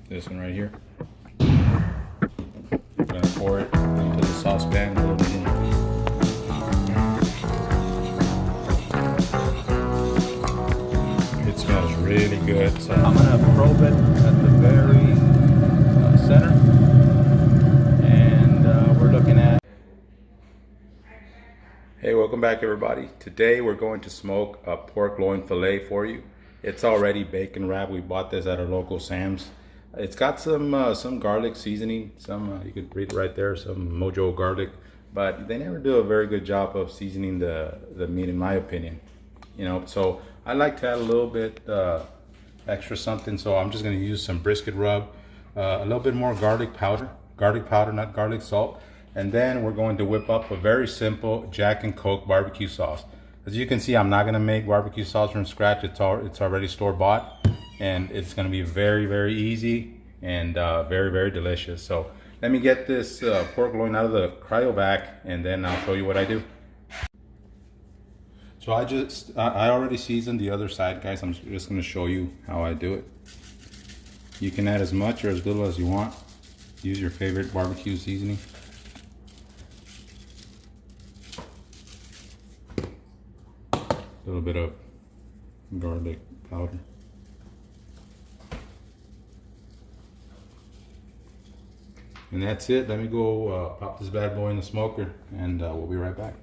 This one right here. I'm gonna pour it into the saucepan a little bit. It smells really good. So I'm gonna probe it at the very center, and we're looking at. Hey, welcome back everybody. Today we're going to smoke a pork loin fillet for you. It's already bacon wrapped. We bought this at our local Sam's. It's got some garlic seasoning, you could read it right there, some Mojo garlic, but they never do a very good job of seasoning the meat, in my opinion. You know, so I like to add a little bit extra something. So I'm just going to use some brisket rub, a little bit more garlic powder, not garlic salt. And then we're going to whip up a very simple Jack and Coke barbecue sauce. As you can see, I'm not going to make barbecue sauce from scratch. It's already store-bought, and it's going to be very, very easy and very, very delicious. So let me get this pork loin out of the cryovac, and then I'll show you what I do. So I already seasoned the other side, guys. I'm just going to show you how I do it. You can add as much or as little as you want. Use your favorite barbecue seasoning. A little bit of garlic powder. And that's it. Let me go pop this bad boy in the smoker, and we'll be right back.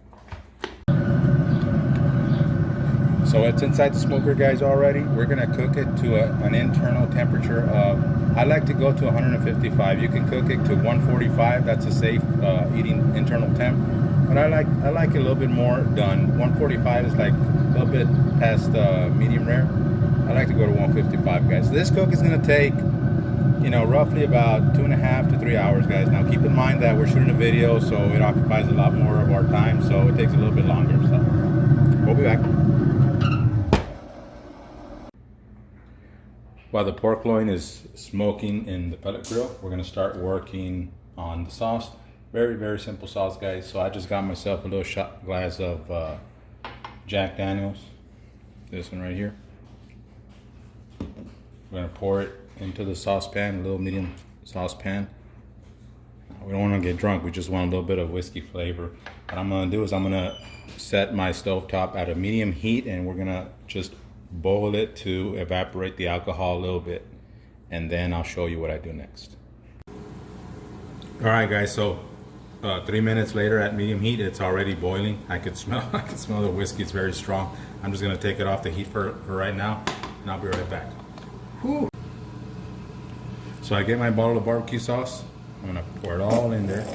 So it's inside the smoker, guys, already. We're gonna cook it to an internal temperature of, I like to go to 155. You can cook it to 145. That's a safe eating internal temp. But I like it a little bit more done. 145 is like a little bit past medium rare. I like to go to 155, guys. This cook is gonna take, you know, roughly about 2.5 to 3 hours, guys. Now keep in mind that we're shooting a video, so it occupies a lot more of our time, so it takes a little bit longer. So we'll be back. While the pork loin is smoking in the pellet grill, we're gonna start working on the sauce. Very, very simple sauce, guys. So I just got myself a little shot glass of Jack Daniels. This one right here. We're gonna pour it into the saucepan, a little medium saucepan. We don't wanna get drunk, we just want a little bit of whiskey flavor. What I'm gonna do is I'm gonna set my stovetop at a medium heat, and we're gonna just boil it to evaporate the alcohol a little bit. And then I'll show you what I do next. All right, guys, so 3 minutes later at medium heat, it's already boiling. I could smell the whiskey. It's very strong. I'm just gonna take it off the heat for right now, and I'll be right back. Whew. So I get my bottle of barbecue sauce. I'm gonna pour it all in there.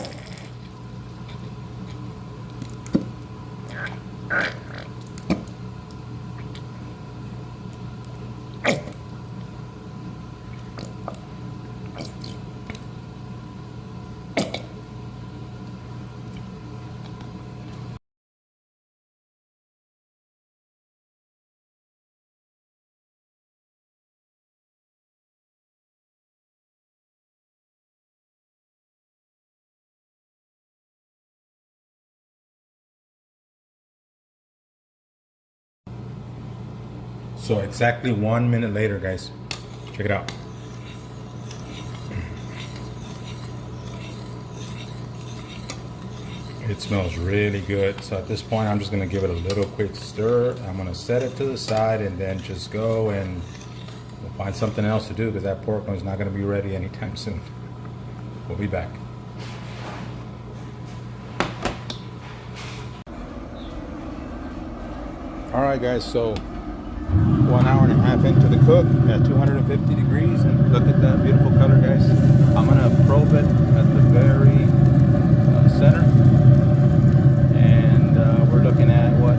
So exactly 1 minute later, guys, check it out. It smells really good. So at this point, I'm just gonna give it a little quick stir. I'm gonna set it to the side and then just go and we'll find something else to do, because that pork loin is not gonna be ready anytime soon. We'll be back. All right, guys, so 1.5 hours into the cook at 250 degrees, and look at that beautiful color, guys. I'm gonna probe it at the very center, and we're looking at what,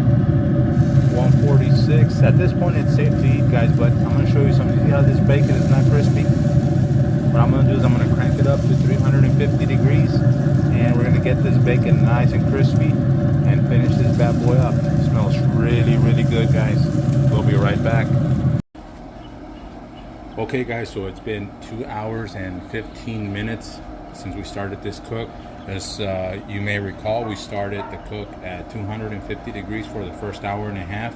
146. At this point, it's safe to eat, guys, but I'm gonna show you something. See how this bacon is not crispy? What I'm gonna do is I'm gonna crank it up to 350 degrees, and we're gonna get this bacon nice and crispy and finish this bad boy up. It smells really, really good, guys. We'll be right back. Okay, guys, so it's been 2 hours and 15 minutes since we started this cook. As you may recall, we started the cook at 250 degrees for the first hour and a half.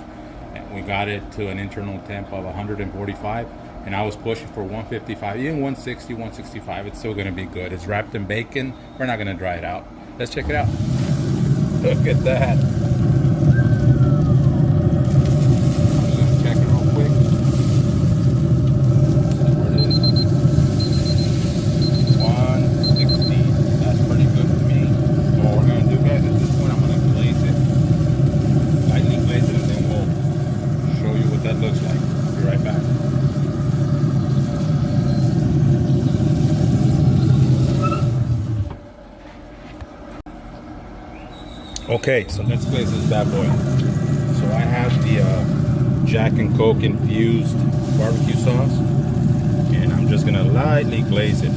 And we got it to an internal temp of 145. and I was pushing for 155, even 160, 165. It's still gonna be good. It's wrapped in bacon. We're not gonna dry it out. Let's check it out. Look at that. I'm just gonna check it real quick. Where it is. 160. That's pretty good for me. So what we're gonna do, guys, at this point, I'm gonna glaze it. Lightly glaze it, and then we'll show you what that looks like. Be right back. Okay, so let's glaze this bad boy. So I have the Jack and Coke infused barbecue sauce, and I'm just gonna lightly glaze it.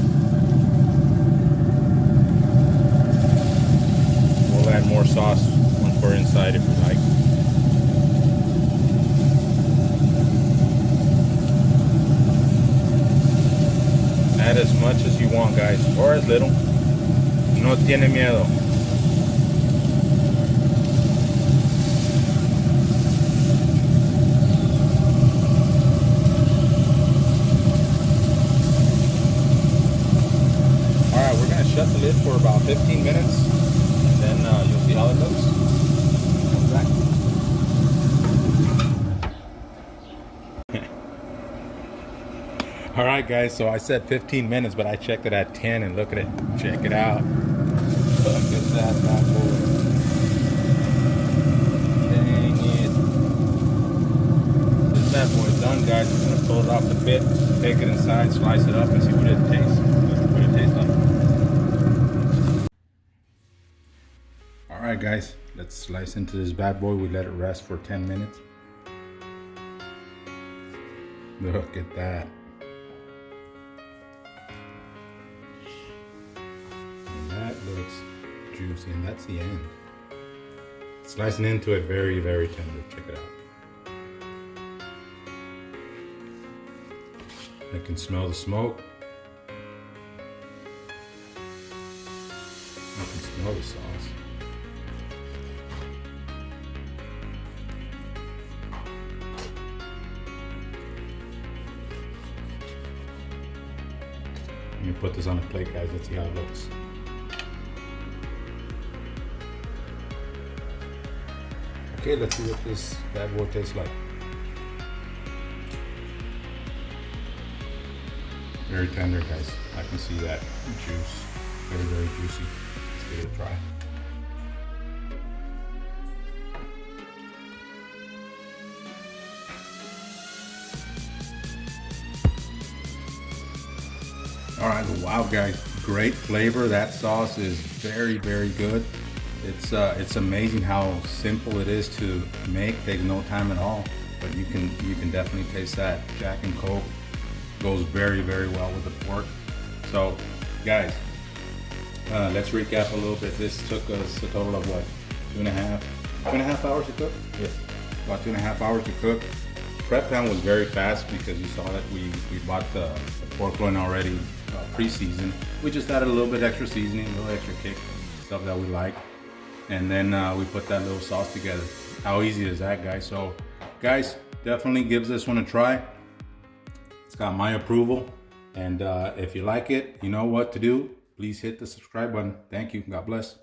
We'll add more sauce once we're inside if we like. Add as much as you want, guys, or as little. No tiene miedo. Shut the lid for about 15 minutes, and then you'll see how it looks. Come back. All right, guys, so I said 15 minutes, but I checked it at 10, and look at it. Check it out. Look at that bad boy. Dang it. This bad boy is done, guys. I'm going to pull it off the bit, take it inside, slice it up, and see what it tastes. What it tastes like. Alright guys, let's slice into this bad boy. We let it rest for 10 minutes. Look at that. And that looks juicy, and that's the end. Slicing into it very, very tender. Check it out. I can smell the smoke. I can smell the sauce. Let me put this on a plate, guys. Let's see how it looks. Okay, let's see what this bad boy tastes like. Very tender, guys. I can see that juice. Very, very juicy. Let's give it a try. All right, wow, guys, great flavor. That sauce is very, very good. It's amazing how simple it is to make. Takes no time at all, but you can definitely taste that. Jack and Coke goes very, very well with the pork. So, guys, let's recap a little bit. This took us a total of what, 2.5 hours to cook? Yes, about 2.5 hours to cook. Prep time was very fast because you saw that we bought the pork loin already pre-seasoned. We just added a little bit extra seasoning, a little extra kick, stuff that we like, and then we put that little sauce together. How easy is that, guys? So, guys, definitely give this one a try. It's got my approval, and if you like it, you know what to do. Please hit the subscribe button. Thank you. God bless.